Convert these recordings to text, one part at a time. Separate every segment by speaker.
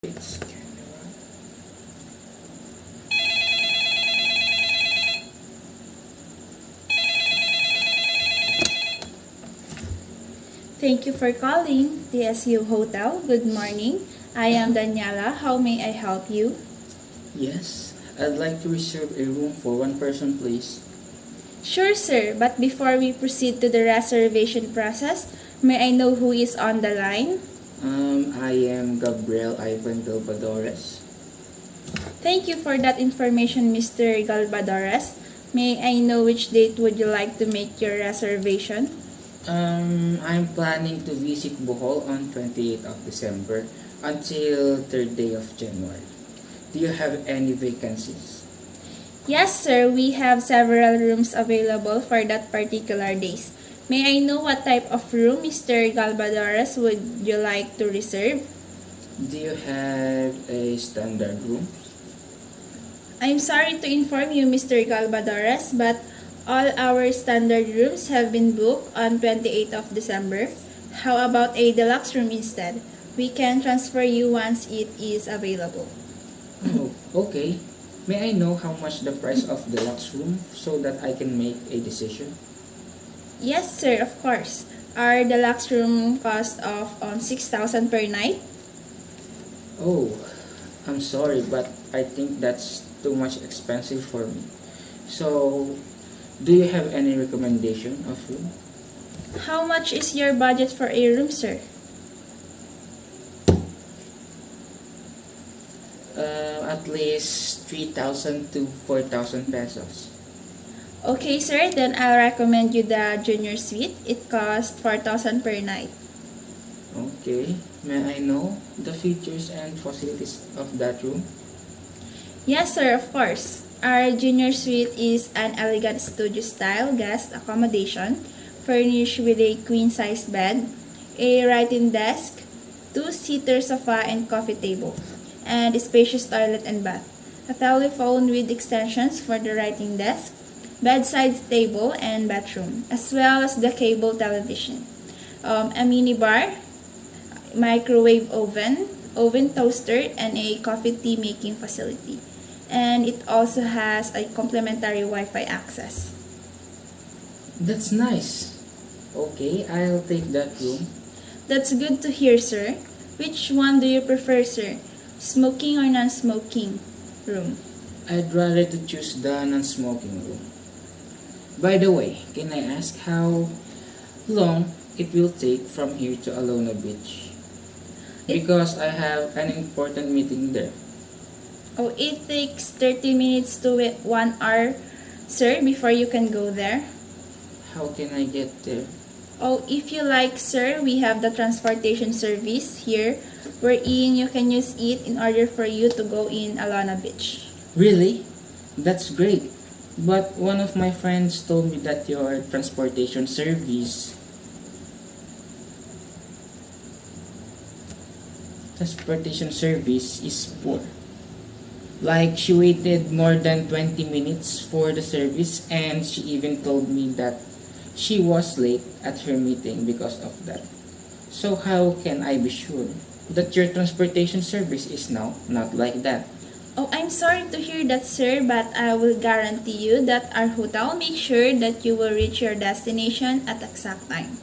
Speaker 1: It's
Speaker 2: Thank you for calling TSU Hotel. Good morning. I am Daniela. How may I help you?
Speaker 1: Yes, I'd like to reserve a room for one person, please.
Speaker 2: Sure, sir. But before we proceed to the reservation process, may I know who is on the line?
Speaker 1: I am Gabriel Ivan Galvadores.
Speaker 2: Thank you for that information, Mr. Galvadores. May I know which date would you like to make your reservation?
Speaker 1: I'm planning to visit Bohol on 28th of December until 3rd day of January. Do you have any vacancies?
Speaker 2: Yes, sir. We have several rooms available for that particular days. May I know what type of room, Mr. Galvadores, would you like to reserve?
Speaker 1: Do you have a standard room?
Speaker 2: I'm sorry to inform you, Mr. Galvadores, but all our standard rooms have been booked on 28th of December. How about a deluxe room instead? We can transfer you once it is available.
Speaker 1: Oh, okay. May I know how much the price of the deluxe room so that I can make a decision?
Speaker 2: Yes, sir, of course. Our deluxe room cost of 6,000 per night.
Speaker 1: Oh, I'm sorry, but I think that's too much expensive for me. So, do you have any recommendation of room?
Speaker 2: How much is your budget for a room, sir?
Speaker 1: At least 3,000 to 4,000 pesos.
Speaker 2: Okay, sir, then I'll recommend you the junior suite. It costs 4,000 per night.
Speaker 1: Okay, may I know the features and facilities of that room?
Speaker 2: Yes, sir, of course. Our junior suite is an elegant studio-style guest accommodation furnished with a queen-size bed, a writing desk, two-seater sofa and coffee table, and a spacious toilet and bath, a telephone with extensions for the writing desk, bedside table and bathroom, as well as the cable television, a mini bar, microwave oven toaster, and a coffee tea making facility. And it also has a complimentary Wi-Fi access.
Speaker 1: That's nice. Okay, I'll take that room.
Speaker 2: That's good to hear, sir. Which one do you prefer, sir? Smoking or non-smoking room?
Speaker 1: I'd rather to choose the non-smoking room. By the way, can I ask how long it will take from here to Alona Beach? Because I have an important meeting there.
Speaker 2: Oh, it takes 30 minutes to 1 hour, sir, before you can go there.
Speaker 1: How can I get there?
Speaker 2: Oh, if you like, sir, we have the transportation service here, wherein you can use it in order for you to go in Alona Beach.
Speaker 1: Really? That's great. But one of my friends told me that your transportation service is poor. Like she waited more than 20 minutes for the service and she even told me that she was late at her meeting because of that. So how can I be sure that your transportation service is now not like that?
Speaker 2: Oh, I'm sorry to hear that, sir, but I will guarantee you that our hotel makes sure that you will reach your destination at exact time.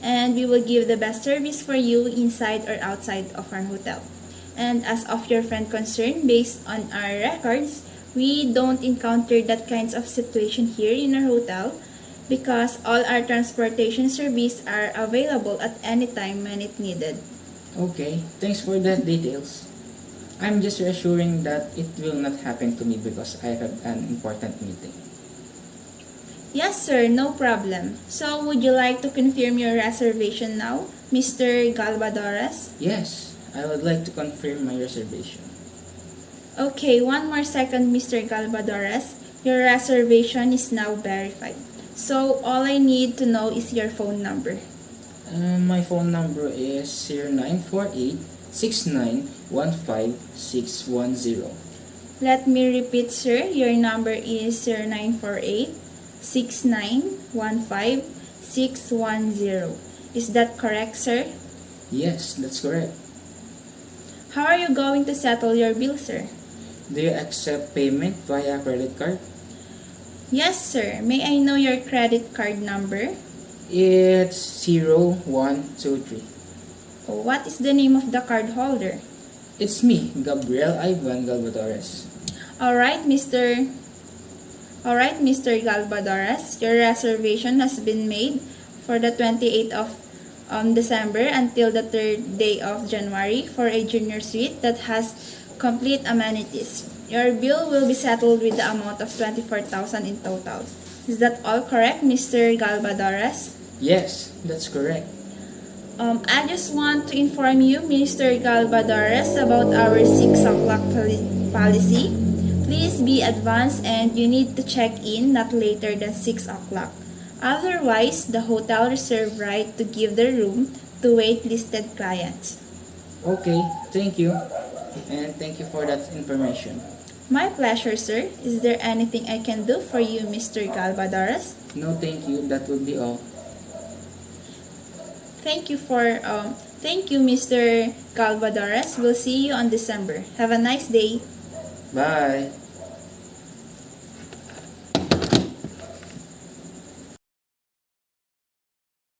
Speaker 2: And we will give the best service for you inside or outside of our hotel. And as of your friend concern, based on our records, we don't encounter that kinds of situation here in our hotel because all our transportation service are available at any time when it needed.
Speaker 1: Okay, thanks for that details. I'm just reassuring that it will not happen to me because I have an important meeting.
Speaker 2: Yes, sir, no problem. So, would you like to confirm your reservation now, Mr. Galvadores?
Speaker 1: Yes, I would like to confirm my reservation.
Speaker 2: Okay, one more second, Mr. Galvadores. Your reservation is now verified. So, all I need to know is your phone number.
Speaker 1: My phone number is 0948-6915-610.
Speaker 2: Let me repeat, sir. Your number is 0948-6915-610. Is that correct, sir?
Speaker 1: Yes, that's correct.
Speaker 2: How are you going to settle your bill, sir?
Speaker 1: Do you accept payment via credit card?
Speaker 2: Yes, sir. May I know your credit card number?
Speaker 1: It's 0123.
Speaker 2: What is the name of the card holder?
Speaker 1: It's me, Gabriel Ivan Galvadores.
Speaker 2: Alright, Mr. Galvadores, your reservation has been made for the 28th of December until the 3rd day of January for a junior suite that has complete amenities. Your bill will be settled with the amount of 24,000 in total. Is that all correct, Mr. Galvadores?
Speaker 1: Yes, that's correct.
Speaker 2: I just want to inform you, Mr. Galvadores, about our 6 o'clock policy. Please be advanced and you need to check in not later than 6 o'clock. Otherwise, the hotel reserves right to give the room to waitlisted clients.
Speaker 1: Okay, thank you. And thank you for that information.
Speaker 2: My pleasure, sir. Is there anything I can do for you, Mr. Galvadores?
Speaker 1: No, thank you. That would be all.
Speaker 2: Thank you, Mr. Galvadores. We'll see you on December. Have a nice day.
Speaker 1: Bye.